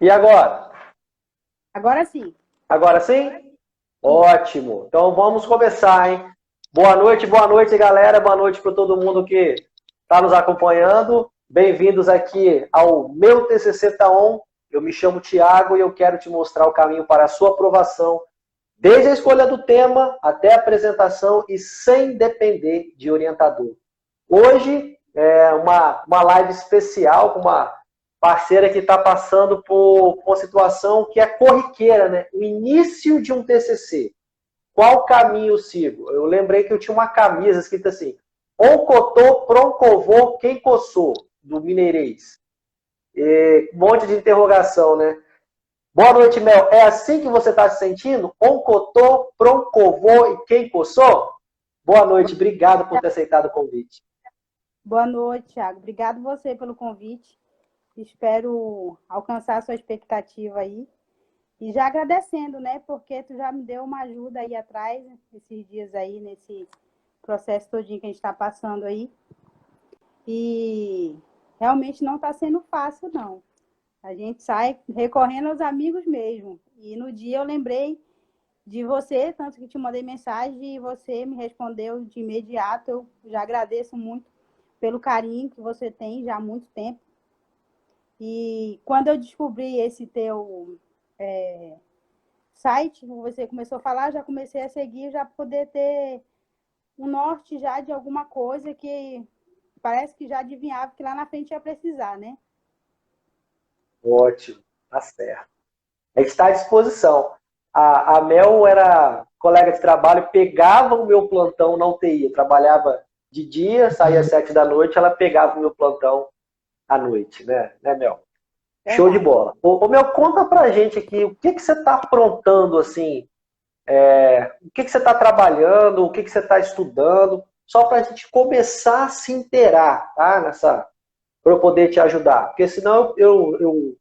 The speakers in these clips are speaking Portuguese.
E agora? Agora sim. Agora sim? Ótimo. Então vamos começar, hein? Boa noite, galera. Boa noite para todo mundo que está nos acompanhando. Bem-vindos aqui ao meu TCC Tá On. Eu me chamo Tiago e eu quero te mostrar o caminho para a sua aprovação, desde a escolha do tema até a apresentação e sem depender de orientador. Hoje é uma live especial com uma parceira que está passando por uma situação que é corriqueira, né? O início de um TCC. Qual caminho eu sigo? Eu lembrei que eu tinha uma camisa escrita assim: Oncotô, Proncovô, quem coçou? Do Mineirês. Um monte de interrogação, né? Boa noite, Mel. É assim que você está se sentindo? Oncotô, Proncovô e quem coçou? Boa noite, obrigado por ter aceitado o convite. Boa noite, Thiago. Obrigado você pelo convite. Espero alcançar a sua expectativa aí. E já agradecendo, né? Porque tu já me deu uma ajuda aí atrás, esses dias aí, nesse processo todinho que a gente está passando aí. E realmente não está sendo fácil, não. A gente sai recorrendo aos amigos mesmo. E no dia eu lembrei de você, tanto que te mandei mensagem e você me respondeu de imediato. Eu já agradeço muito pelo carinho que você tem já há muito tempo. E quando eu descobri esse teu site, você começou a falar, já comecei a seguir, já poder ter um norte já de alguma coisa que parece que já adivinhava que lá na frente ia precisar, né? Ótimo, tá certo. A gente está à disposição. A Mel era colega de trabalho, pegava o meu plantão na UTI. Eu trabalhava de dia, saía às 7 da noite, ela pegava o meu plantão à noite, né, Mel? Show de bola. Ô, Mel, conta pra gente aqui, o que você está aprontando, assim, o que você está trabalhando, o que você está estudando, só para a gente começar a se inteirar, tá? Para eu poder te ajudar. Porque senão eu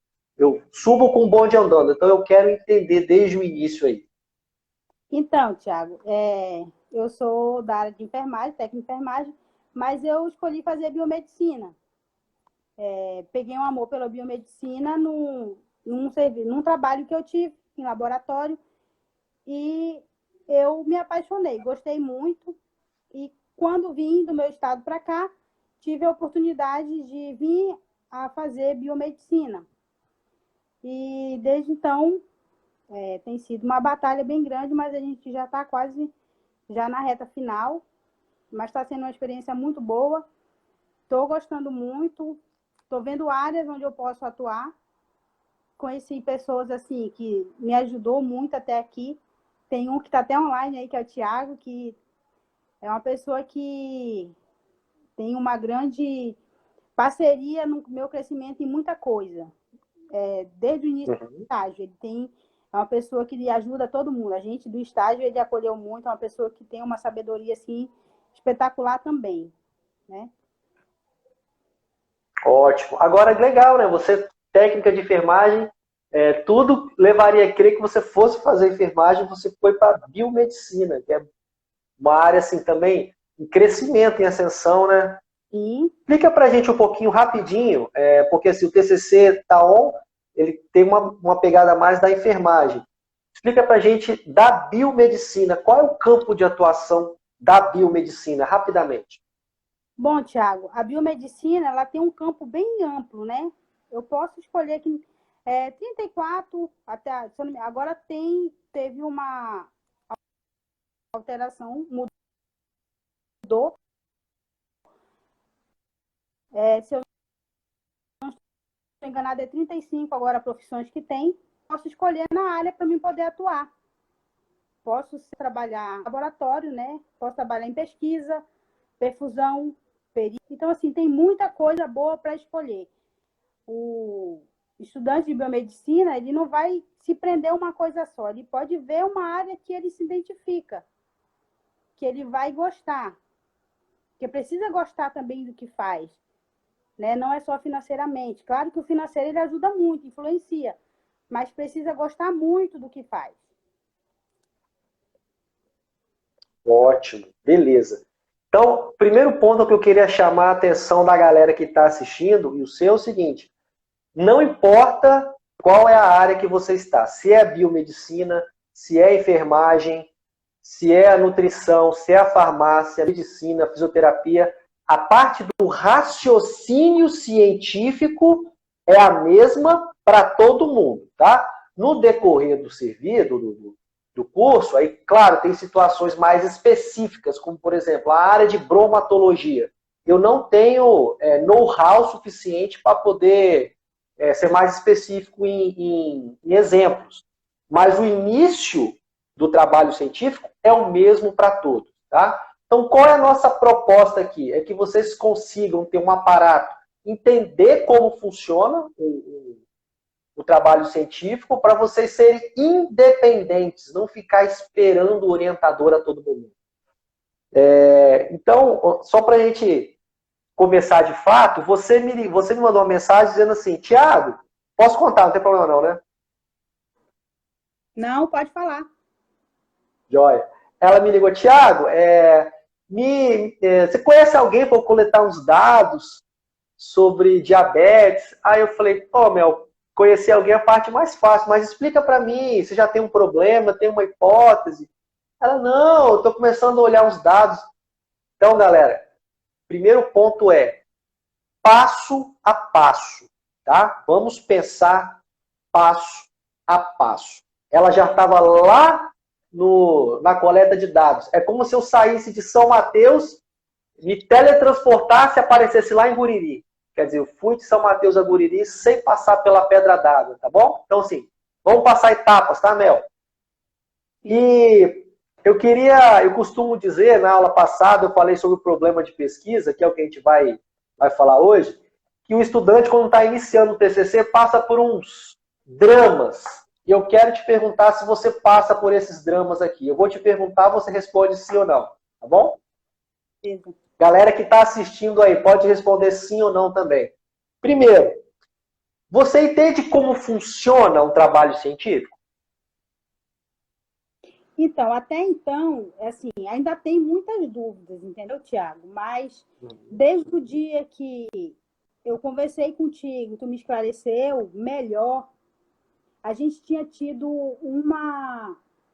subo com o bonde andando. Então eu quero entender desde o início aí. Então, Thiago, eu sou da área de enfermagem, técnica de enfermagem, mas eu escolhi fazer biomedicina. Peguei um amor pela biomedicina num trabalho que eu tive em laboratório e eu me apaixonei, gostei muito. E quando vim do meu estado para cá, tive a oportunidade de vir a fazer biomedicina. E desde então tem sido uma batalha bem grande, mas a gente já está quase já na reta final. Mas está sendo uma experiência muito boa. Estou gostando muito. Estou vendo áreas onde eu posso atuar. Conheci pessoas assim que me ajudou muito até aqui. Tem um que está até online aí, que é o Thiago, que é uma pessoa que tem uma grande parceria no meu crescimento em muita coisa. Desde o início do estágio, é uma pessoa que ajuda todo mundo. A gente do estágio, ele acolheu muito, é uma pessoa que tem uma sabedoria assim espetacular também, né? Ótimo. Agora, legal, né? Você, técnica de enfermagem, tudo levaria a crer que você fosse fazer enfermagem, você foi para biomedicina, que é uma área assim também em crescimento, em ascensão, né? Sim. Explica pra gente um pouquinho rapidinho, porque assim, o TCC tá on, ele tem uma pegada mais da enfermagem. Explica pra gente da biomedicina, qual é o campo de atuação da biomedicina, rapidamente. Bom, Thiago, a biomedicina ela tem um campo bem amplo, né? Eu posso escolher aqui 34 até agora teve uma alteração, mudou. Se eu não estou enganada, é 35 agora profissões que tem. Posso escolher na área para mim poder atuar. Posso trabalhar em laboratório, né? Posso trabalhar em pesquisa, perfusão, perícia. Então, assim, tem muita coisa boa para escolher. O estudante de biomedicina, ele não vai se prender a uma coisa só. Ele pode ver uma área que ele se identifica, que ele vai gostar. Porque precisa gostar também do que faz. Né? Não é só financeiramente. Claro que o financeiro ele ajuda muito, influencia. Mas precisa gostar muito do que faz. Ótimo, beleza. Então, primeiro ponto que eu queria chamar a atenção da galera que está assistindo, e o seu é o seguinte: não importa qual é a área que você está. Se é a biomedicina, se é a enfermagem, se é a nutrição, se é a farmácia, a medicina, a fisioterapia. A parte do raciocínio científico é a mesma para todo mundo, tá? No decorrer do serviço, do curso, aí, claro, tem situações mais específicas, como, por exemplo, a área de bromatologia. Eu não tenho know-how suficiente para poder ser mais específico em exemplos. Mas o início do trabalho científico é o mesmo para todos, tá? Então, qual é a nossa proposta aqui? É que vocês consigam ter um aparato, entender como funciona o trabalho científico para vocês serem independentes, não ficar esperando o orientador a todo momento. Então, só para a gente começar de fato, você me mandou uma mensagem dizendo assim, Tiago, posso contar, não tem problema não, né? Não, pode falar. Joia. Ela me ligou, Tiago, você conhece alguém para eu coletar uns dados sobre diabetes? Aí eu falei, Mel, conhecer alguém é a parte mais fácil, mas explica para mim, você já tem um problema, tem uma hipótese? Ela, não, eu estou começando a olhar os dados. Então, galera, primeiro ponto é passo a passo, tá? Vamos pensar passo a passo. Ela já estava lá na coleta de dados. É como se eu saísse de São Mateus, me teletransportasse e aparecesse lá em Guriri. Quer dizer, eu fui de São Mateus a Guriri sem passar pela Pedra d'Água, tá bom? Então, assim, vamos passar etapas, tá, Mel? E eu costumo dizer, na aula passada, eu falei sobre o problema de pesquisa, que é o que a gente vai falar hoje, que o estudante, quando está iniciando o TCC, passa por uns dramas. E eu quero te perguntar se você passa por esses dramas aqui. Eu vou te perguntar, você responde sim ou não, tá bom? Sim. Galera que está assistindo aí, pode responder sim ou não também. Primeiro, você entende como funciona um trabalho científico? Então, até então, assim, ainda tem muitas dúvidas, entendeu, Tiago? Mas desde o dia que eu conversei contigo, tu me esclareceu melhor, a gente tinha tido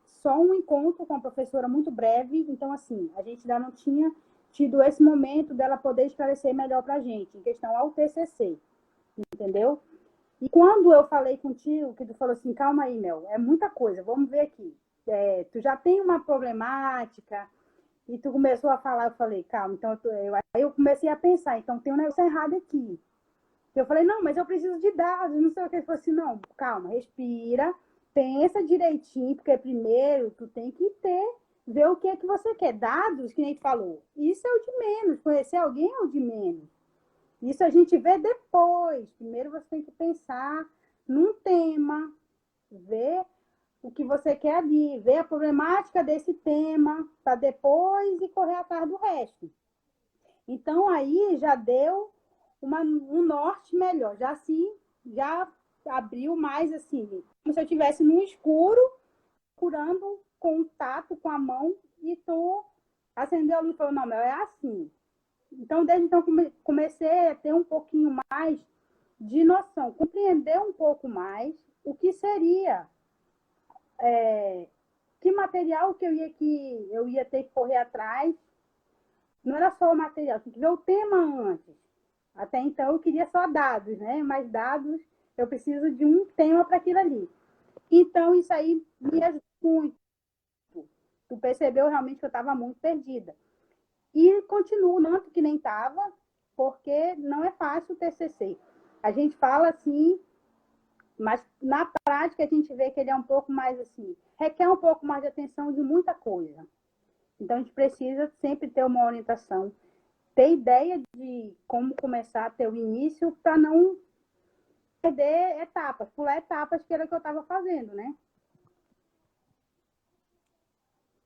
só um encontro com a professora muito breve, então, assim, a gente ainda não tinha tido esse momento dela poder esclarecer melhor para a gente, em questão ao TCC, entendeu? E quando eu falei contigo, que tu falou assim, calma aí, Mel, é muita coisa, vamos ver aqui. Tu já tem uma problemática, e tu começou a falar, eu falei, calma, então aí eu comecei a pensar, então tem um negócio errado aqui. Eu falei, não, mas eu preciso de dados, não sei o que. Ele falou assim, não, calma, respira, pensa direitinho, porque primeiro tu tem que ver o que é que você quer. Dados, que nem tu falou, isso é o de menos, conhecer alguém é o de menos. Isso a gente vê depois. Primeiro você tem que pensar num tema, ver o que você quer ali, ver a problemática desse tema, para depois e correr atrás do resto. Então, aí já deu um norte melhor, já abriu mais assim, como se eu estivesse no escuro, curando contato com a mão, e tu acendeu a luz e falou, não, Mel, é assim. Então, desde então, comecei a ter um pouquinho mais de noção, compreender um pouco mais o que seria, que material que eu ia ter que correr atrás. Não era só o material, tinha que ver o tema antes. Até então eu queria só dados, né? Mas dados, eu preciso de um tema para aquilo ali. Então, isso aí me ajudou muito. Tu percebeu realmente que eu estava muito perdida. E continuo, não que nem estava, porque não é fácil o TCC. A gente fala assim, mas na prática a gente vê que ele é um pouco mais assim, requer um pouco mais de atenção de muita coisa. Então, a gente precisa sempre ter uma orientação, ter ideia de como começar a ter o início para não perder etapas, pular etapas, que era o que eu estava fazendo, né?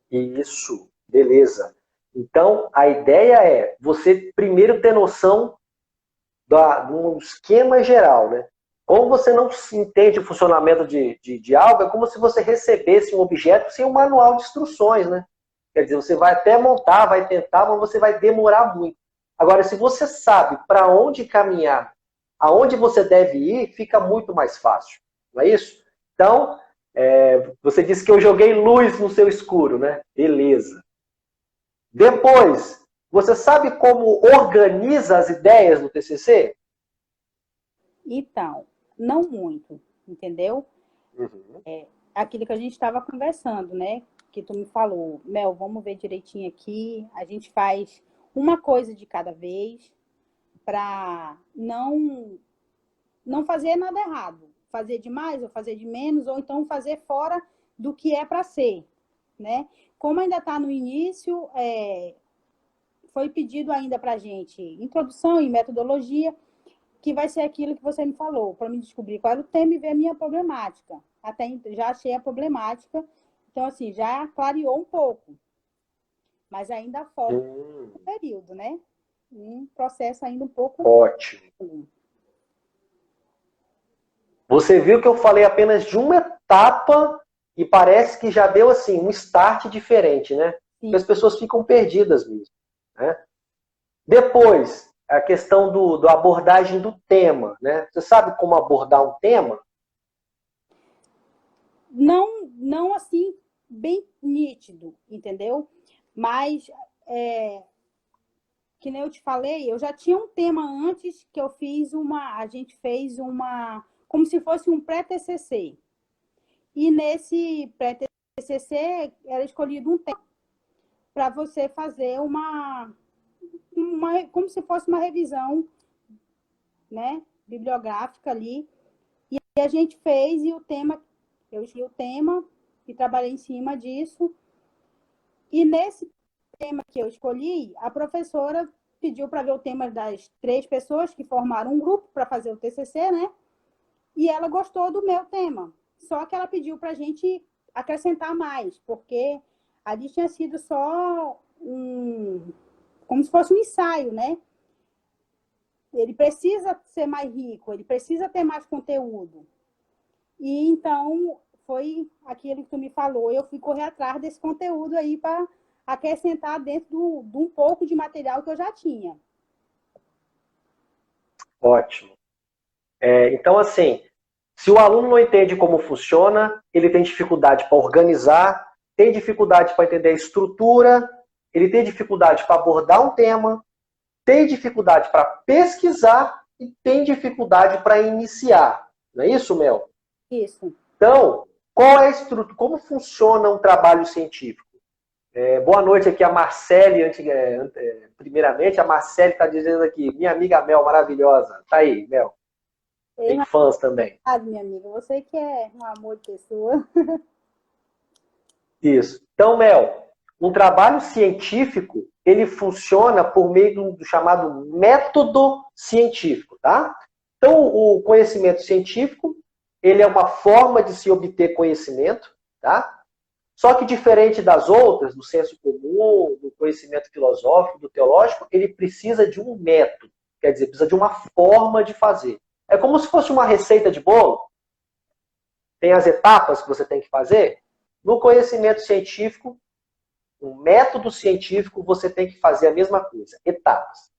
Isso, beleza. Então, a ideia é você primeiro ter noção de um esquema geral, né? Como você não entende o funcionamento de algo, é como se você recebesse um objeto sem um manual de instruções, né? Quer dizer, você vai até montar, vai tentar, mas você vai demorar muito. Agora, se você sabe para onde caminhar, aonde você deve ir, fica muito mais fácil. não é isso? Então, você disse que eu joguei luz no seu escuro, né? Beleza. Depois, você sabe como organiza as ideias no TCC? Então, não muito, entendeu? Uhum. Aquilo que a gente estava conversando, né? Que tu me falou, Mel, vamos ver direitinho aqui. A gente faz uma coisa de cada vez para não fazer nada errado. Fazer demais ou fazer de menos, ou então fazer fora do que é para ser, né? Como ainda está no início, foi pedido ainda para a gente introdução e metodologia, que vai ser aquilo que você me falou, para me descobrir qual era o tema e ver a minha problemática. Até já achei a problemática, então, assim, já clareou um pouco, mas ainda falta um período, né? Um processo ainda um pouco... Ótimo. Você viu que eu falei apenas de uma etapa e parece que já deu, assim, um start diferente, né? Porque as pessoas ficam perdidas mesmo, né? Depois, a questão do abordagem do tema, né? Você sabe como abordar um tema? Não assim, bem nítido, entendeu? Mas, que nem eu te falei, eu já tinha um tema antes que a gente fez uma, como se fosse um pré-TCC. E nesse pré-TCC era escolhido um tema para você fazer como se fosse uma revisão, né, bibliográfica ali. E a gente fez, e eu escolhi o tema e trabalhei em cima disso. E nesse tema que eu escolhi, a professora pediu para ver o tema das 3 pessoas que formaram um grupo para fazer o TCC, né? E ela gostou do meu tema. Só que ela pediu para a gente acrescentar mais, porque ali tinha sido só como se fosse um ensaio, né? Ele precisa ser mais rico, ele precisa ter mais conteúdo. E então foi aquilo que tu me falou, eu fui correr atrás desse conteúdo aí para acrescentar dentro de um pouco de material que eu já tinha. Ótimo. Então, assim, se o aluno não entende como funciona, ele tem dificuldade para organizar, tem dificuldade para entender a estrutura, ele tem dificuldade para abordar um tema, tem dificuldade para pesquisar e tem dificuldade para iniciar. Não é isso, Mel? Isso. Então, qual é a estrutura? Como funciona um trabalho científico? Boa noite aqui a Marcele, primeiramente, a Marcele está dizendo aqui, minha amiga Mel, maravilhosa. Tá aí, Mel. Tem fãs também. Minha amiga, você que é um amor de pessoa. Isso. Então, Mel, um trabalho científico, ele funciona por meio do chamado método científico, tá? Então, o conhecimento científico, ele é uma forma de se obter conhecimento, tá? Só que diferente das outras, do senso comum, do conhecimento filosófico, do teológico, ele precisa de um método. Quer dizer, precisa de uma forma de fazer. É como se fosse uma receita de bolo. Tem as etapas que você tem que fazer. No conhecimento científico, no método científico, você tem que fazer a mesma coisa, etapas.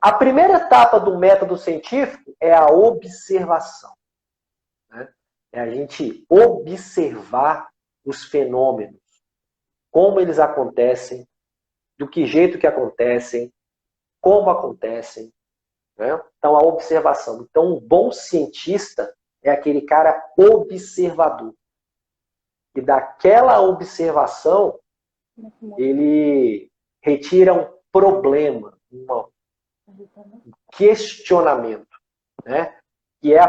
A primeira etapa do método científico é a observação. Né? É a gente observar os fenômenos, como eles acontecem, do que jeito que acontecem, como acontecem. Né? Então, a observação. Então, um bom cientista é aquele cara observador. E daquela observação, ele retira um problema, um questionamento, né? Que é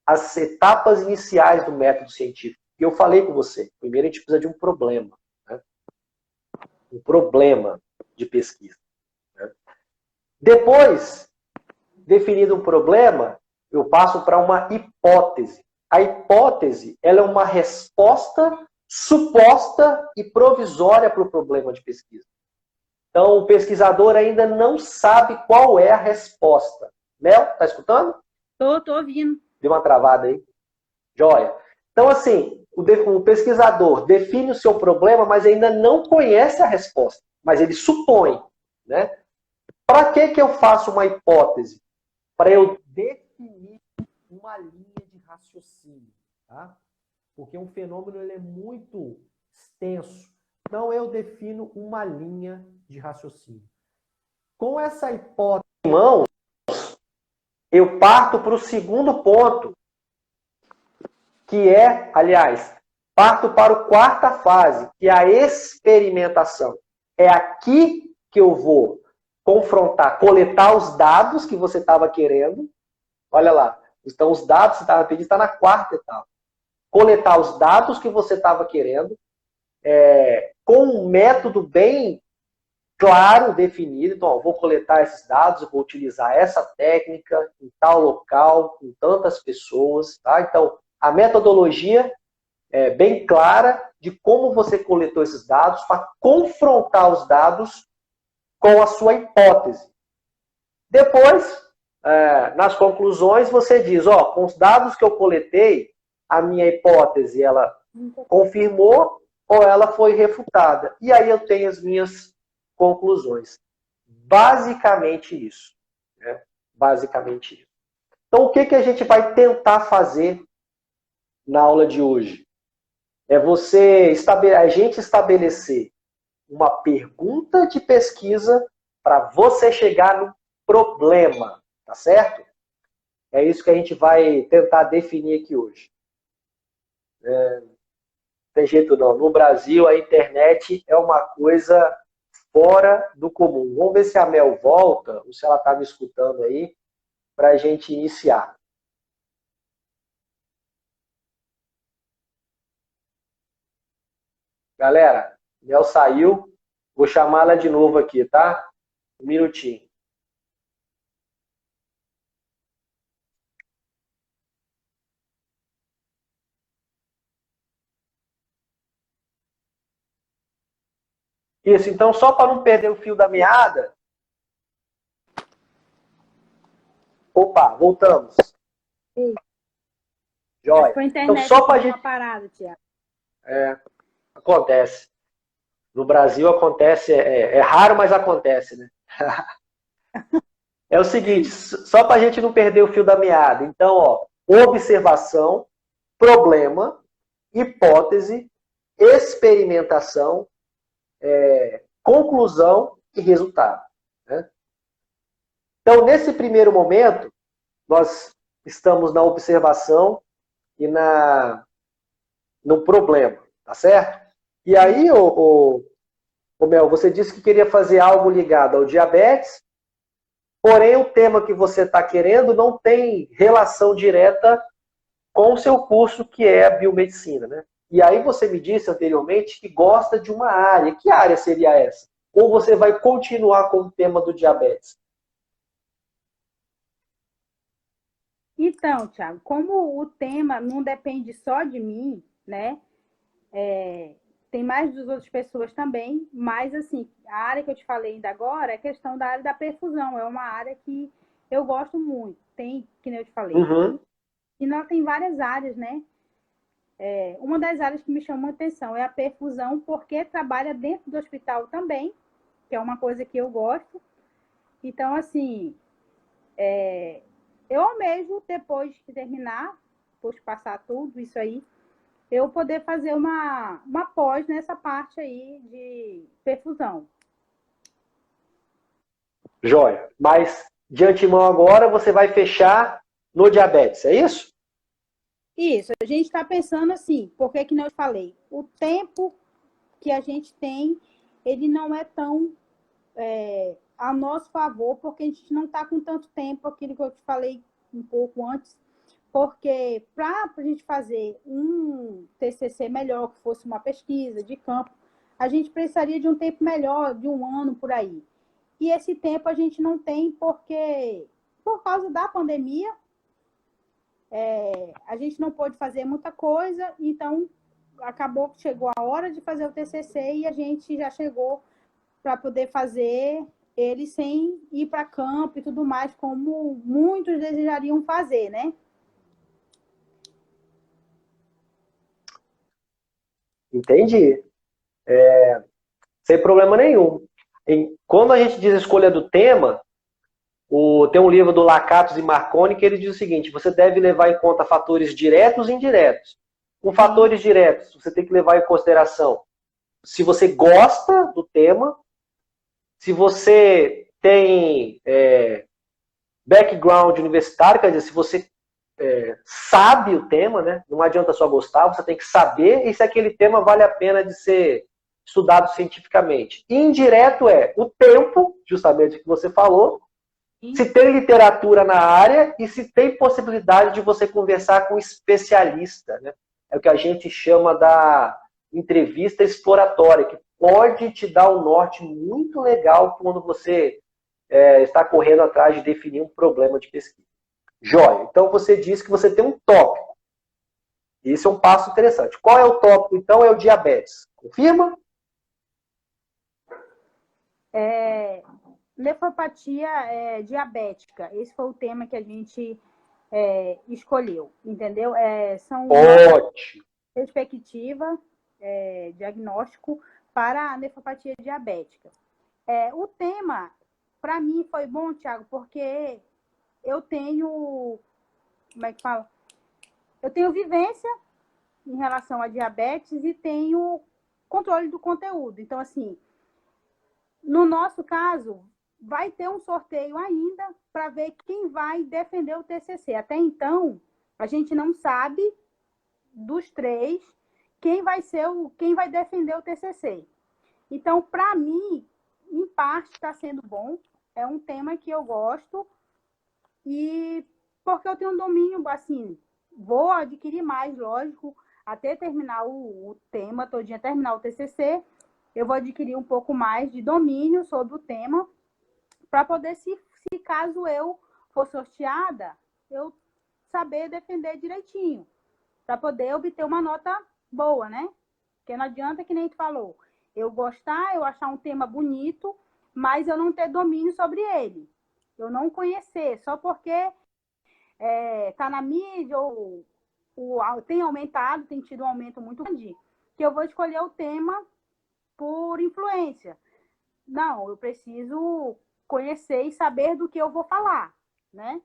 as etapas iniciais do método científico. E eu falei com você, primeiro a gente precisa de um problema. Né? Um problema de pesquisa. Né? Depois, definido um problema, eu passo para uma hipótese. A hipótese, ela é uma resposta suposta e provisória para o problema de pesquisa. Então, o pesquisador ainda não sabe qual é a resposta. Mel, tá escutando? Tô ouvindo. Deu uma travada aí. Joia. Então, assim, o pesquisador define o seu problema, mas ainda não conhece a resposta. Mas ele supõe. Né? Para que eu faço uma hipótese? Para eu definir uma linha de raciocínio. raciocínio, tá? Porque um fenômeno ele é muito extenso. Então, eu defino uma linha de raciocínio. Com essa hipótese em mão, eu parto para o segundo ponto, que é, aliás, parto para a quarta fase, que é a experimentação. É aqui que eu vou confrontar, coletar os dados que você estava querendo. Olha lá, então os dados que você estava pedindo está na quarta etapa. Coletar os dados que você estava querendo, com um método bem claro, definido. Então, ó, vou coletar esses dados, eu vou utilizar essa técnica em tal local, com tantas pessoas. Tá? Então, a metodologia é bem clara de como você coletou esses dados para confrontar os dados com a sua hipótese. Depois, nas conclusões, você diz, ó, com os dados que eu coletei, a minha hipótese, ela confirmou ou ela foi refutada. E aí eu tenho as minhas conclusões. Basicamente isso. Né? Basicamente isso. Então, o que a gente vai tentar fazer na aula de hoje? É a gente estabelecer uma pergunta de pesquisa para você chegar no problema, tá certo? É isso que a gente vai tentar definir aqui hoje. Não tem jeito não. No Brasil, a internet é uma coisa fora do comum. Vamos ver se a Mel volta, ou se ela está me escutando aí, para a gente iniciar. Galera, Mel saiu. Vou chamá-la de novo aqui, tá? Um minutinho. Isso, então só para não perder o fio da meada. Opa, voltamos. Sim. Joia. Foi a internet Então só para a gente. Parada, Tiago. Acontece. No Brasil acontece, é raro, mas acontece, né? É o seguinte, só para a gente não perder o fio da meada. Então, ó, observação, problema, hipótese, experimentação, conclusão e resultado. Né? Então, nesse primeiro momento, nós estamos na observação e no problema, tá certo? E aí, Mel, você disse que queria fazer algo ligado ao diabetes, porém o tema que você está querendo não tem relação direta com o seu curso, que é a biomedicina, né? E aí você me disse anteriormente que gosta de uma área. Que área seria essa? Ou você vai continuar com o tema do diabetes? Então, Tiago, como o tema não depende só de mim, né? Tem mais das outras pessoas também, mas assim, a área que eu te falei ainda agora é a questão da área da perfusão. É uma área que eu gosto muito. Tem, que nem eu te falei. Uhum. E nós tem várias áreas, né? Uma das áreas que me chamou a atenção é a perfusão, porque trabalha dentro do hospital também, que é uma coisa que eu gosto. Então, assim, eu almejo, depois de terminar, depois de passar tudo isso aí, eu poder fazer uma pós nessa parte aí de perfusão. Joia. Mas, de antemão agora, você vai fechar no diabetes, é isso? Isso, a gente está pensando assim, porque que eu falei, o tempo que a gente tem, ele não é tão a nosso favor, porque a gente não está com tanto tempo, aquilo que eu te falei um pouco antes, porque para a gente fazer um TCC melhor, que fosse uma pesquisa de campo, a gente precisaria de um tempo melhor, de um ano por aí. E esse tempo a gente não tem porque, por causa da pandemia, a gente não pôde fazer muita coisa, então acabou que chegou a hora de fazer o TCC e a gente já chegou para poder fazer ele sem ir para campo e tudo mais, como muitos desejariam fazer, né? Entendi. Sem problema nenhum. Quando a gente diz a escolha do tema, Tem um livro do Lakatos e Marconi que ele diz o seguinte: você deve levar em conta fatores diretos e indiretos. Com fatores diretos, você tem que levar em consideração se você gosta do tema, se você tem background universitário, quer dizer, se você sabe o tema, né? Não adianta só gostar, você tem que saber e se aquele tema vale a pena de ser estudado cientificamente. Indireto é o tempo, justamente o que você falou, se tem literatura na área e se tem possibilidade de você conversar com um especialista, né? É o que a gente chama da entrevista exploratória, que pode te dar um norte muito legal quando você está correndo atrás de definir um problema de pesquisa. Jóia. Então você disse que você tem um tópico. Isso é um passo interessante. Qual é o tópico, então? É o diabetes. Confirma? Nefropatia diabética. Esse foi o tema que a gente escolheu, entendeu? São ótimo. Perspectiva, diagnóstico para a nefropatia diabética. O tema, para mim, foi bom, Thiago, porque eu tenho, como é que fala? Eu tenho vivência em relação a diabetes e tenho controle do conteúdo. Então, assim, no nosso caso, vai ter um sorteio ainda para ver quem vai defender o TCC. Até então, a gente não sabe dos 3 quem vai defender o TCC. Então, para mim, em parte, está sendo bom. É um tema que eu gosto e porque eu tenho um domínio, assim, vou adquirir mais, lógico, até terminar o tema todinho, terminar o TCC, eu vou adquirir um pouco mais de domínio sobre o tema para poder, se caso eu for sorteada, eu saber defender direitinho, para poder obter uma nota boa, né? Porque não adianta, que nem tu falou, eu gostar, eu achar um tema bonito, mas eu não ter domínio sobre ele. Eu não conhecer, só porque tá na mídia ou tem aumentado, tem tido um aumento muito grande, que eu vou escolher o tema por influência. Não, eu preciso conhecer e saber do que eu vou falar, né?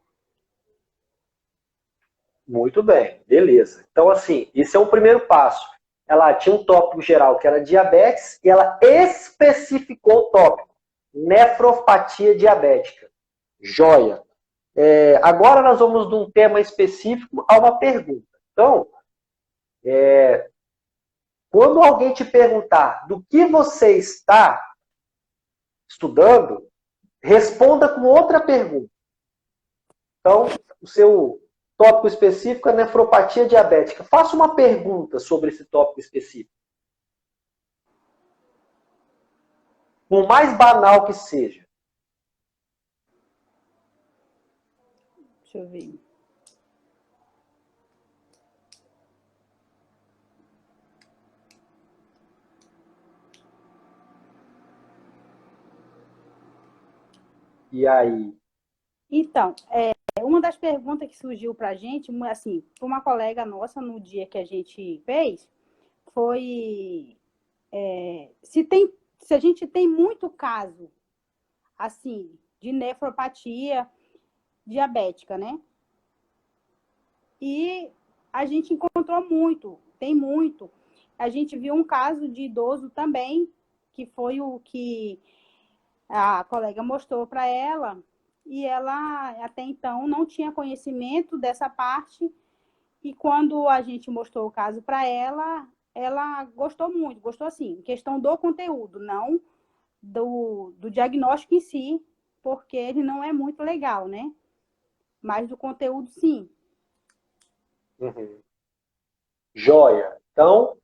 Muito bem, beleza. Então, assim, esse é o primeiro passo. Ela tinha um tópico geral que era diabetes e ela especificou o tópico, nefropatia diabética. Joia. Agora nós vamos de um tema específico a uma pergunta. Então, quando alguém te perguntar do que você está estudando, responda com outra pergunta. Então, o seu tópico específico é nefropatia diabética. Faça uma pergunta sobre esse tópico específico. Por mais banal que seja. Deixa eu ver. E aí? Então, uma das perguntas que surgiu para a gente, assim, para uma colega nossa no dia que a gente fez, foi se a gente tem muito caso, assim, de nefropatia diabética, né? E a gente encontrou muito, tem muito. A gente viu um caso de idoso também, que foi o que a colega mostrou para ela, e ela até então não tinha conhecimento dessa parte, e quando a gente mostrou o caso para ela, ela gostou muito, gostou assim, questão do conteúdo, não do diagnóstico em si, porque ele não é muito legal, né? Mas do conteúdo, sim. Uhum. Joia. Então,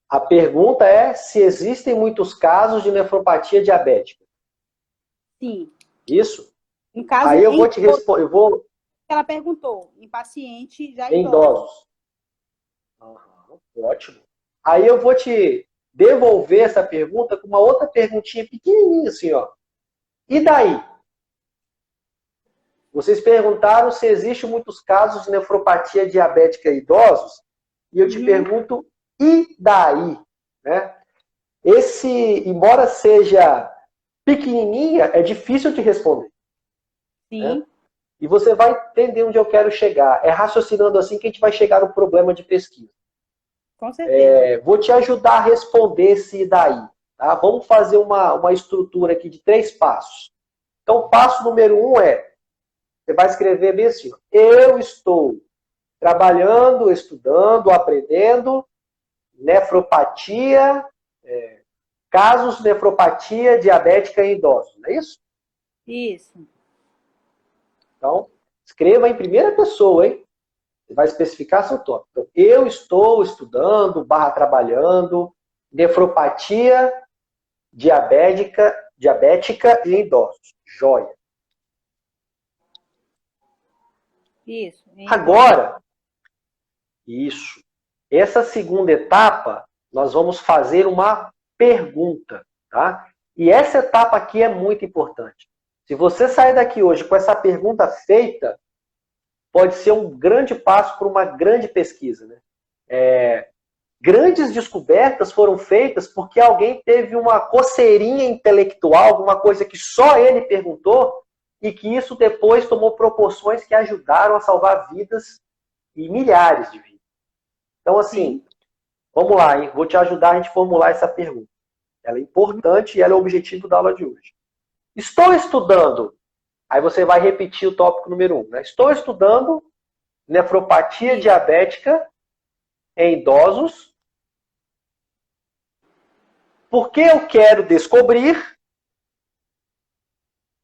a pergunta é se existem muitos casos de nefropatia diabética. Sim. Isso? Em caso, aí eu vou te responder. Ela perguntou, em paciente já em idosos. Ótimo. Aí eu vou te devolver essa pergunta com uma outra perguntinha pequenininha assim, ó. E daí? Vocês perguntaram se existem muitos casos de nefropatia diabética em idosos, e eu te pergunto, e daí? Né? Embora seja pequenininha, é difícil de responder. Sim. Né? E você vai entender onde eu quero chegar. É raciocinando assim que a gente vai chegar no problema de pesquisa. Com certeza. Vou te ajudar a responder esse daí. Tá? Vamos fazer uma estrutura aqui de 3 passos. Então, o passo número 1 você vai escrever bem assim, eu estou trabalhando, estudando, aprendendo, nefropatia, casos de nefropatia diabética em idosos, não é isso? Isso. Então, escreva em primeira pessoa, hein? Você vai especificar seu tópico. Então, eu estou estudando, trabalhando, nefropatia diabética em idosos. Joia. Isso. Agora, isso. Essa segunda etapa, nós vamos fazer uma pergunta, tá? E essa etapa aqui é muito importante. Se você sair daqui hoje com essa pergunta feita, pode ser um grande passo para uma grande pesquisa, né? Grandes descobertas foram feitas porque alguém teve uma coceirinha intelectual, alguma coisa que só ele perguntou, e que isso depois tomou proporções que ajudaram a salvar vidas e milhares de vidas. Então, assim, vamos lá, hein? Vou te ajudar a gente formular essa pergunta. Ela é importante e ela é o objetivo da aula de hoje. Estou estudando, aí você vai repetir o tópico número 1, né? Estou estudando nefropatia diabética em idosos porque eu quero descobrir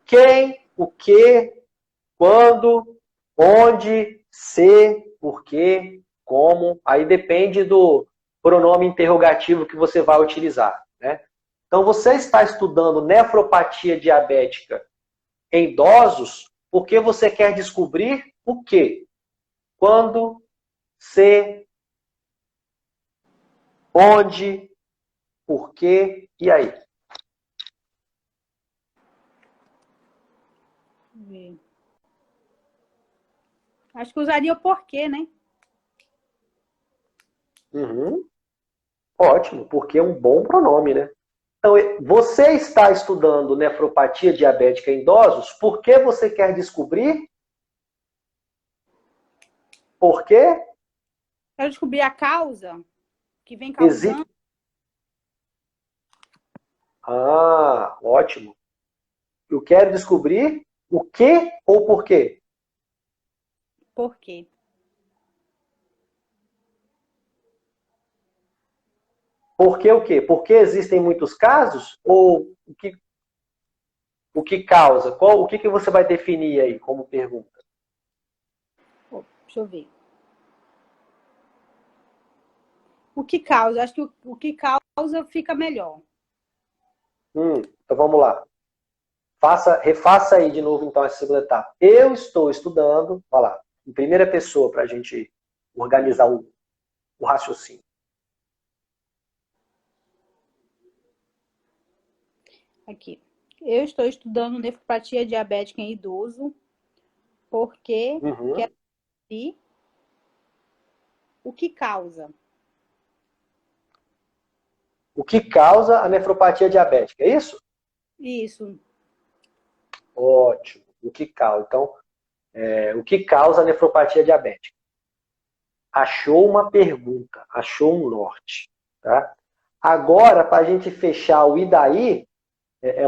quem, o que, quando, onde, se, porquê, como. Aí depende do pronome interrogativo que você vai utilizar, né? Então, você está estudando nefropatia diabética em idosos porque você quer descobrir o quê? Quando, se, onde, porquê e aí. Acho que usaria o porquê, né? Uhum. Ótimo, porque é um bom pronome, né? Então, você está estudando nefropatia diabética em idosos porque você quer descobrir por quê? Quero descobrir a causa que vem Existe. causando. Ah, ótimo. Eu quero descobrir o que ou por quê? Porquê. Por que o quê? Porque existem muitos casos? Ou o que causa? O que você vai definir aí como pergunta? Deixa eu ver. O que causa? Acho que o que causa fica melhor. Então vamos lá. Refaça aí de novo então essa segunda etapa. Eu estou estudando, vai lá, em primeira pessoa para a gente organizar o raciocínio. Aqui. Eu estou estudando nefropatia diabética em idoso porque quero saber o que causa. O que causa a nefropatia diabética, é isso? Isso. Ótimo. O que causa? Então, o que causa a nefropatia diabética? Achou uma pergunta, achou um norte. Tá? Agora, para a gente fechar o e daí,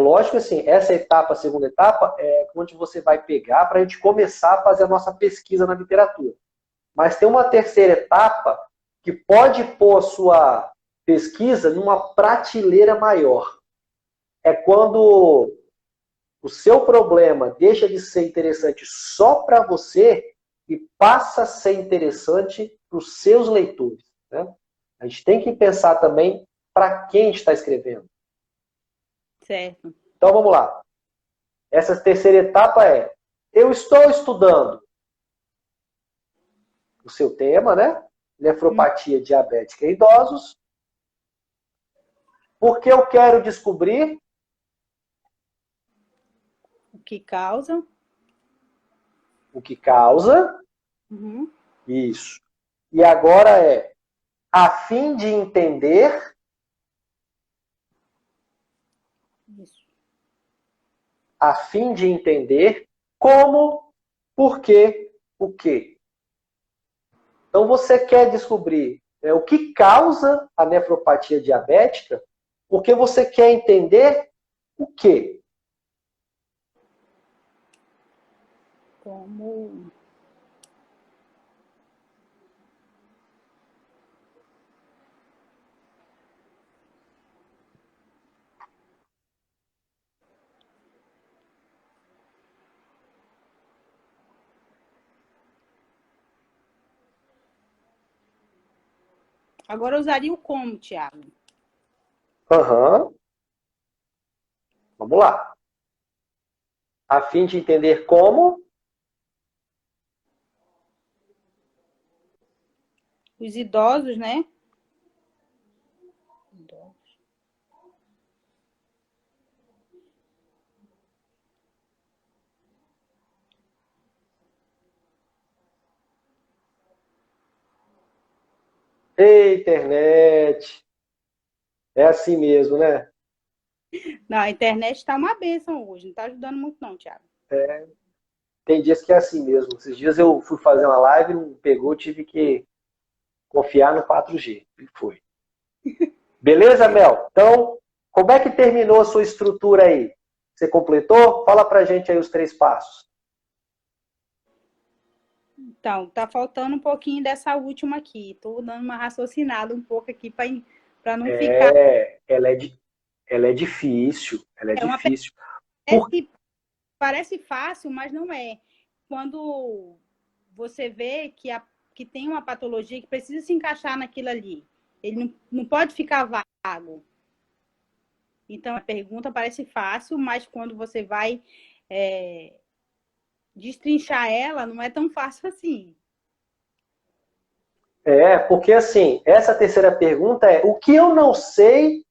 lógico assim, essa etapa, a segunda etapa, é onde você vai pegar para a gente começar a fazer a nossa pesquisa na literatura. Mas tem uma terceira etapa que pode pôr a sua pesquisa numa prateleira maior. É quando o seu problema deixa de ser interessante só para você e passa a ser interessante para os seus leitores. Né? A gente tem que pensar também para quem está escrevendo. Certo. Então vamos lá. Essa terceira etapa é: eu estou estudando o seu tema, né? Nefropatia diabética em idosos, porque eu quero descobrir O que causa. o que causa. Uhum. Isso. E agora a fim de entender. Isso. A fim de entender como, por quê, o quê. Então, você quer descobrir o que causa a nefropatia diabética, porque você quer entender o quê? Como... Agora eu usaria o como, Tiago. Aham. Vamos lá. A fim de entender como... Os idosos, né? Ei, internet. É assim mesmo, né? Não, a internet está uma bênção hoje. Não está ajudando muito, não, Tiago. Tem dias que é assim mesmo. Esses dias eu fui fazer uma live, não pegou, tive que confiar no 4G. E foi. Beleza, Mel? Então, como é que terminou a sua estrutura aí? Você completou? Fala pra gente aí os 3 passos. Então, tá faltando um pouquinho dessa última aqui. Estou dando uma raciocinada um pouco aqui para não ficar. Ela é difícil. Ela é É uma difícil. Por... parece fácil, mas não é. Quando você vê que tem uma patologia que precisa se encaixar naquilo ali, ele não pode ficar vago. Então, a pergunta parece fácil, mas quando você vai destrinchar ela, não é tão fácil assim. Porque assim, essa terceira pergunta é o que eu não sei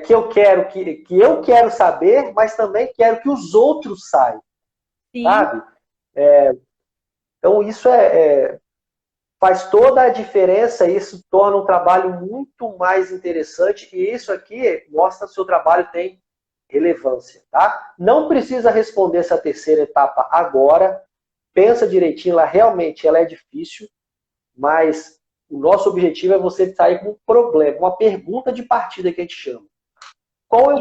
que eu quero saber, mas também quero que os outros saibam, Sim. sabe? Então isso faz toda a diferença, isso torna um trabalho muito mais interessante e isso aqui mostra que o seu trabalho tem relevância, tá? Não precisa responder essa terceira etapa agora, pensa direitinho, ela é difícil, mas o nosso objetivo é você sair com um problema, uma pergunta de partida que a gente chama. Qual é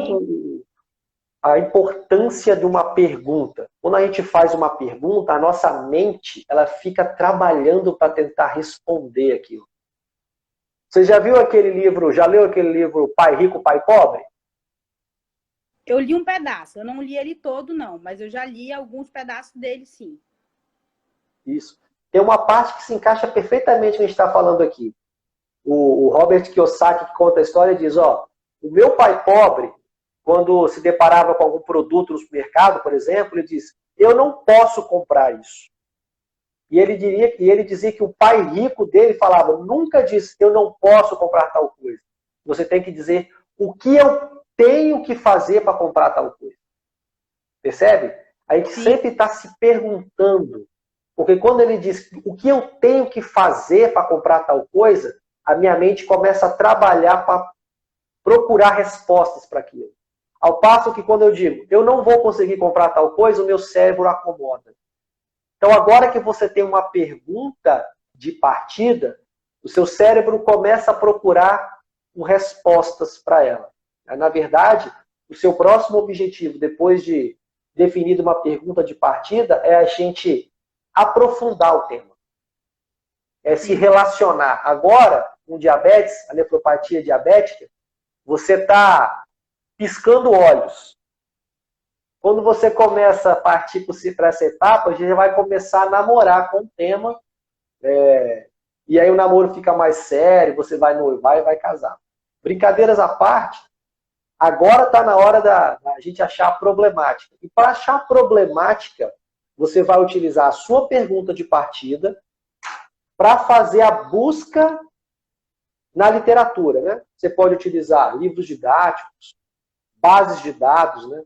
a importância de uma pergunta? Quando a gente faz uma pergunta, a nossa mente ela fica trabalhando para tentar responder aquilo. Você já viu aquele livro, já leu aquele livro Pai Rico, Pai Pobre? Eu li um pedaço, eu não li ele todo, não, mas eu já li alguns pedaços dele, sim. Isso. Tem uma parte que se encaixa perfeitamente no que a gente está falando aqui. O Robert Kiyosaki, que conta a história, diz, o meu pai pobre, quando se deparava com algum produto no supermercado, por exemplo, ele diz, eu não posso comprar isso. E ele dizia que o pai rico dele falava, nunca disse, eu não posso comprar tal coisa. Você tem que dizer o que eu tenho que fazer para comprar tal coisa. Percebe? A gente sempre está se perguntando. Porque quando ele diz o que eu tenho que fazer para comprar tal coisa, a minha mente começa a trabalhar para procurar respostas para aquilo. Ao passo que quando eu digo, eu não vou conseguir comprar tal coisa, o meu cérebro acomoda. Então agora que você tem uma pergunta de partida, o seu cérebro começa a procurar respostas para ela. Na verdade, o seu próximo objetivo, depois de definir uma pergunta de partida, é a gente aprofundar o tema. É se relacionar. Agora, com diabetes, a nefropatia diabética, você está piscando olhos. Quando você começa a partir para essa etapa, a gente já vai começar a namorar com o tema. E aí o namoro fica mais sério, você vai noivar e vai casar. Brincadeiras à parte, agora está na hora da gente achar a problemática. E para achar a problemática, você vai utilizar a sua pergunta de partida para fazer a busca na literatura. Né? Você pode utilizar livros didáticos, bases de dados. Né?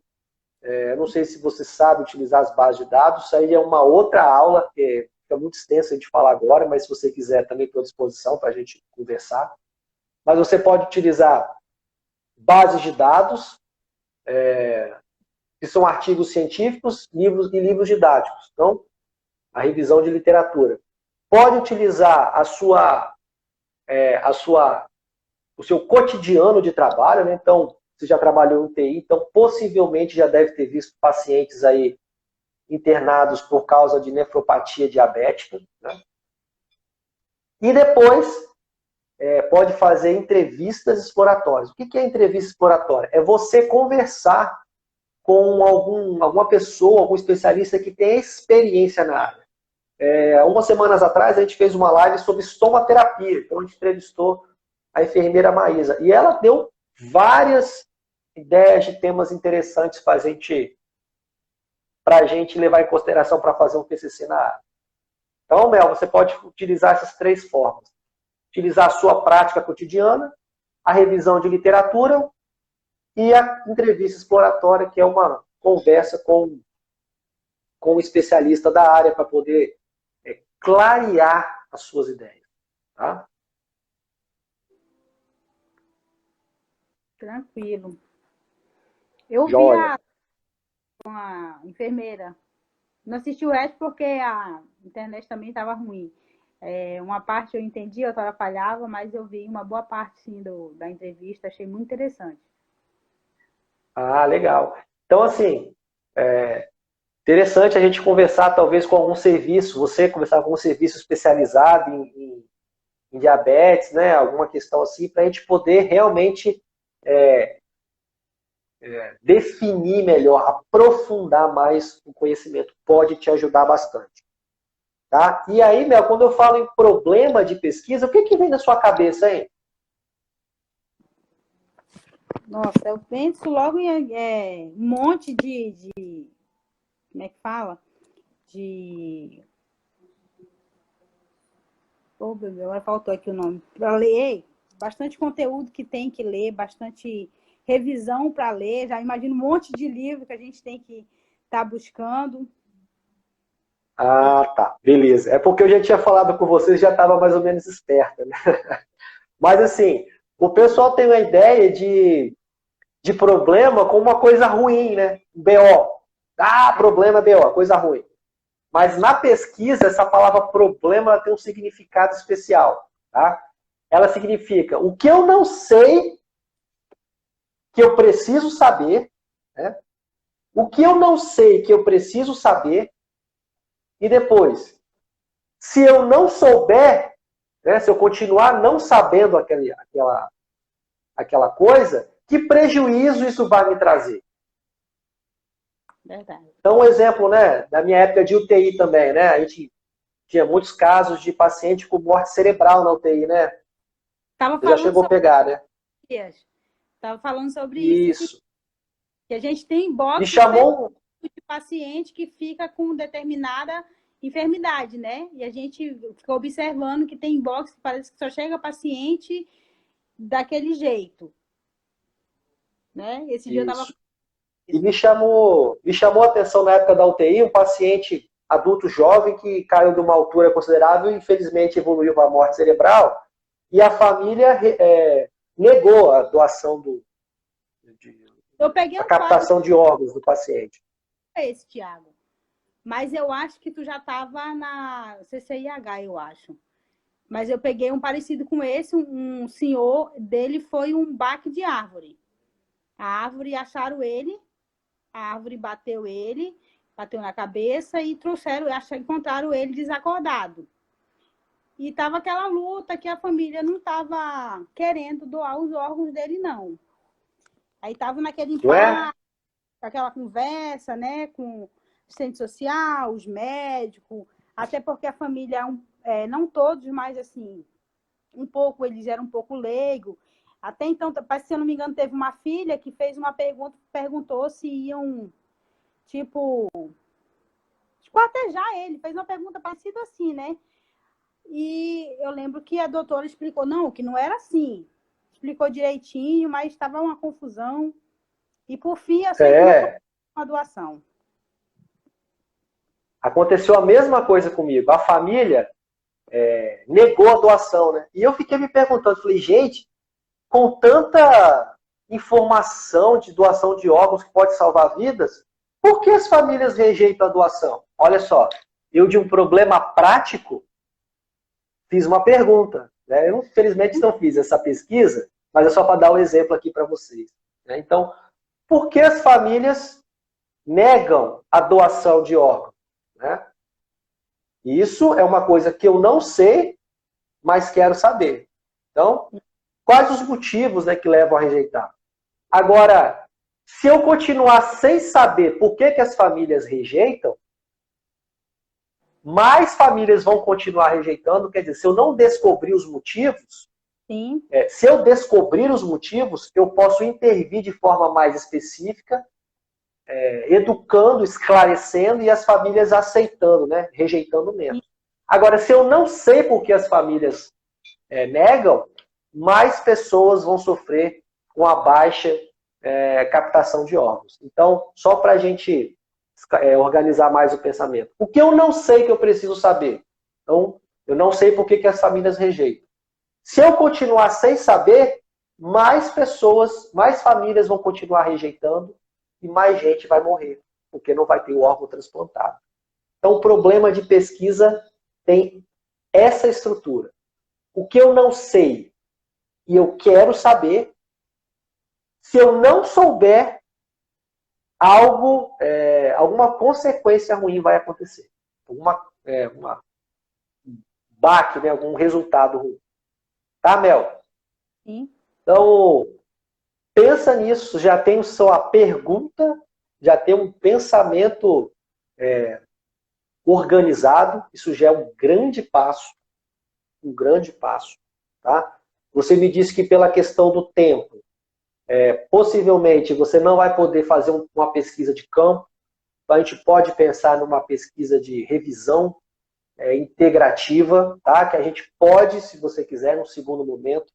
Não sei se você sabe utilizar as bases de dados, isso aí é uma outra aula, que fica muito extensa a gente falar agora, mas se você quiser também estou à disposição para a gente conversar. Mas você pode utilizar bases de dados, que que são artigos científicos, livros e livros didáticos. Então, a revisão de literatura. Pode utilizar o seu cotidiano de trabalho, né? Então, você já trabalhou em TI, então possivelmente já deve ter visto pacientes aí internados por causa de nefropatia diabética, né? E depois, pode fazer entrevistas exploratórias. O que é entrevista exploratória? É você conversar com alguma pessoa, algum especialista que tem experiência na área. Umas semanas atrás, a gente fez uma live sobre estomaterapia. Então, a gente entrevistou a enfermeira Maísa. E ela deu várias ideias de temas interessantes para a gente levar em consideração para fazer um TCC na área. Então, Mel, você pode utilizar essas 3 formas. Utilizar a sua prática cotidiana, a revisão de literatura e a entrevista exploratória, que é uma conversa com um especialista da área para poder clarear as suas ideias. Tá? Tranquilo. Eu vi uma enfermeira. Não assisti o resto porque a internet também estava ruim. Uma parte eu entendi, outra atrapalhava, mas eu vi uma boa parte sim da entrevista, achei muito interessante. Ah, legal. Então, assim, interessante a gente conversar talvez com algum serviço, você conversar com um serviço especializado em diabetes, né? Alguma questão assim, para a gente poder realmente definir melhor, aprofundar mais o conhecimento. Pode te ajudar bastante. Tá? E aí, Mel, quando eu falo em problema de pesquisa, o que vem na sua cabeça, hein? Nossa, eu penso logo em um monte de... Como é que fala? Oh, bebê, agora faltou aqui o nome. Para ler, bastante conteúdo que tem que ler, bastante revisão para ler. Já imagino um monte de livro que a gente tem que estar buscando. Ah, tá. Beleza. É porque eu já tinha falado com vocês, já estava mais ou menos esperta, né? Mas, assim, o pessoal tem uma ideia de problema como uma coisa ruim, né? BO. Ah, problema BO, coisa ruim. Mas na pesquisa, essa palavra problema ela tem um significado especial. Tá? Ela significa o que eu não sei que eu preciso saber, né? O que eu não sei que eu preciso saber, e depois, se eu não souber, né, se eu continuar não sabendo aquela coisa, que prejuízo isso vai me trazer? Verdade. Então, um exemplo, né, da minha época de UTI também, né? A gente tinha muitos casos de paciente com morte cerebral na UTI, né? Você já chegou a pegar, né? Estava falando sobre isso. Que a gente tem box Me chamou de paciente que fica com determinada enfermidade, né? E a gente fica observando que tem box que parece que só chega paciente daquele jeito. Né? Esse dia eu estava... E me chamou a atenção na época da UTI um paciente adulto jovem que caiu de uma altura considerável e infelizmente evoluiu para a morte cerebral e a família negou a doação a captação de órgãos do paciente. Esse, Thiago. Mas eu acho que tu já estava na CCIH, eu acho. Mas eu peguei um parecido com esse, um senhor dele foi um baque de árvore. A árvore acharam ele, a árvore bateu na cabeça e encontraram ele desacordado. E estava aquela luta que a família não estava querendo doar os órgãos dele, não. Aí estava naquele impacto, aquela conversa, né, com o centro social, os médicos, até porque a família, não todos, mas assim, eles eram um pouco leigos. Até então, se eu não me engano, teve uma filha que fez uma pergunta, perguntou se iam, esquartejar ele. Fez uma pergunta parecida assim, né? E eu lembro que a doutora explicou, não, que não era assim. Explicou direitinho, mas estava uma confusão. E, por fim, aceitou uma doação. Aconteceu a mesma coisa comigo. A família negou a doação, né? E eu fiquei me perguntando, falei, gente, com tanta informação de doação de órgãos que pode salvar vidas, Por que as famílias rejeitam a doação? Olha só, eu de um problema prático fiz uma pergunta. Né? Eu, infelizmente, não fiz essa pesquisa, mas é só para dar um exemplo aqui para vocês. Né? Então, por que as famílias negam a doação de órgãos? Né? Isso é uma coisa que eu não sei, mas quero saber. Então, quais os motivos, né, que levam a rejeitar? Agora, se eu continuar sem saber por que as famílias rejeitam, mais famílias vão continuar rejeitando. Quer dizer, se eu não descobrir os motivos, Sim. Se eu descobrir os motivos, eu posso intervir de forma mais específica, educando, esclarecendo e as famílias aceitando, né? Rejeitando menos. Agora, se eu não sei por que as famílias negam, mais pessoas vão sofrer com a baixa captação de órgãos. Então, só para a gente organizar mais o pensamento. O que eu não sei que eu preciso saber? Então, eu não sei por que as famílias rejeitam. Se eu continuar sem saber, mais pessoas, mais famílias vão continuar rejeitando e mais gente vai morrer, porque não vai ter o órgão transplantado. Então, o problema de pesquisa tem essa estrutura. O que eu não sei e eu quero saber, se eu não souber, alguma consequência ruim vai acontecer. Uma baque, né? Algum resultado ruim. Tá, Mel? Sim. Então, pensa nisso. Já tem sua pergunta, já tem um pensamento organizado. Isso já é um grande passo. Um grande passo. Tá? Você me disse que pela questão do tempo, possivelmente você não vai poder fazer uma pesquisa de campo. A gente pode pensar numa pesquisa de revisão integrativa, tá? Que a gente pode, se você quiser, no segundo momento,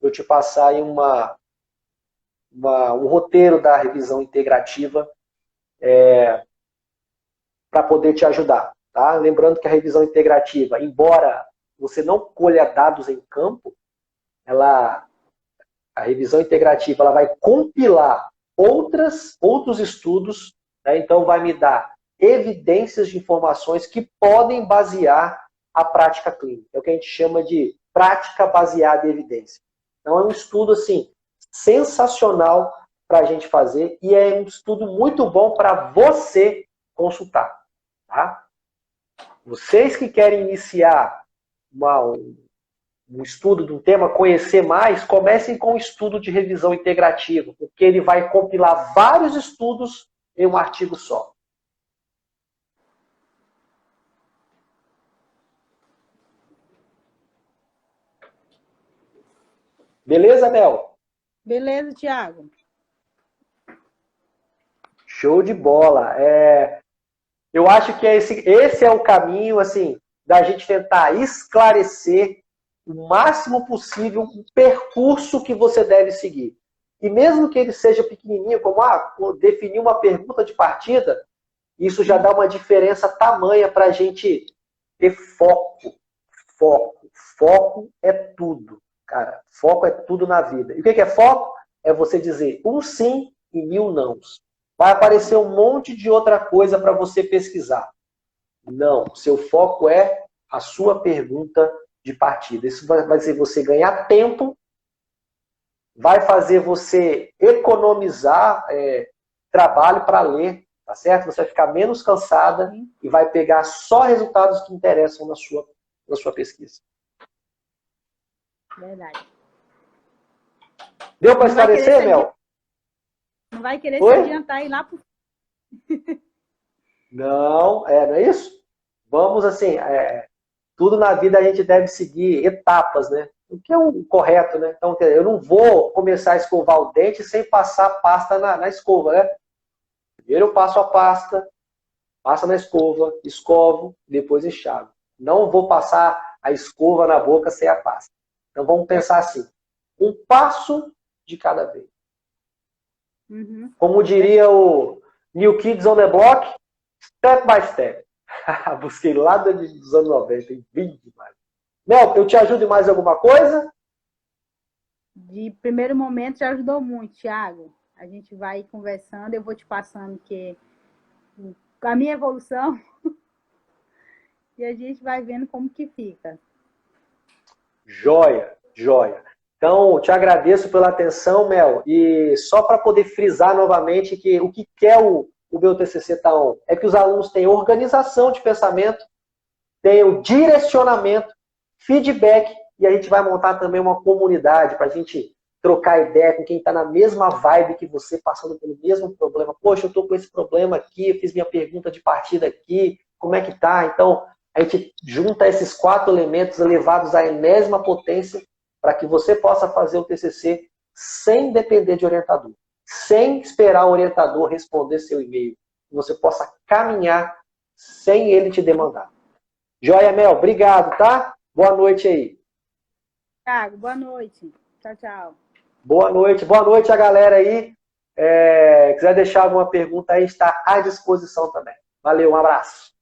eu te passar aí um roteiro da revisão integrativa para poder te ajudar. Tá? Lembrando que a revisão integrativa, embora você não colha dados em campo, a revisão integrativa ela vai compilar outros estudos, né? Então vai me dar evidências de informações que podem basear a prática clínica. É o que a gente chama de prática baseada em evidência. Então é um estudo assim sensacional para a gente fazer e é um estudo muito bom para você consultar. Tá? Vocês que querem iniciar um estudo de um tema, conhecer mais, comecem com o estudo de revisão integrativa, porque ele vai compilar vários estudos em um artigo só. Beleza, Mel? Beleza, Thiago. Show de bola. Eu acho que esse é o caminho, assim, da gente tentar esclarecer o máximo possível o percurso que você deve seguir. E mesmo que ele seja pequenininho, como definir uma pergunta de partida, isso já dá uma diferença tamanha para a gente ter foco. Foco. Foco é tudo, cara. Foco é tudo na vida. E o que é foco? É você dizer um sim e 1000 nãos. Vai aparecer um monte de outra coisa para você pesquisar. Não, seu foco é a sua pergunta de partida. Isso vai fazer você ganhar tempo, vai fazer você economizar trabalho para ler, tá certo? Você vai ficar menos cansada e vai pegar só resultados que interessam na sua pesquisa. Verdade. Deu para esclarecer, Mel? Não vai querer se adiantar e ir lá pro... Não é isso? Vamos assim, tudo na vida a gente deve seguir etapas, né? O que é o correto, né? Então, eu não vou começar a escovar o dente sem passar pasta na escova, né? Primeiro eu passo a pasta, passo na escova, escovo, depois enxago. Não vou passar a escova na boca sem a pasta. Então vamos pensar assim, um passo de cada vez. Uhum. Como diria o New Kids on the Block, step by step. Busquei lá dos anos 90, bem demais. Mel, eu te ajudo em mais alguma coisa? De primeiro momento já ajudou muito, Thiago. A gente vai conversando, eu vou te passando que a minha evolução e a gente vai vendo como que fica. Joia, joia. Então, te agradeço pela atenção, Mel. E só para poder frisar novamente que o que quer o meu TCC Taon é que os alunos tenham organização de pensamento, tenham direcionamento, feedback, e a gente vai montar também uma comunidade para a gente trocar ideia com quem está na mesma vibe que você, passando pelo mesmo problema. Poxa, eu estou com esse problema aqui, eu fiz minha pergunta de partida aqui, como é que tá? Então, a gente junta esses 4 elementos elevados à enésima potência para que você possa fazer o TCC sem depender de orientador, sem esperar o orientador responder seu e-mail. Que você possa caminhar sem ele te demandar. Joia, Mel, obrigado, tá? Boa noite aí. Thiago, boa noite. Tchau, tchau. Boa noite a galera aí. Quiser deixar alguma pergunta aí, está à disposição também. Valeu, um abraço.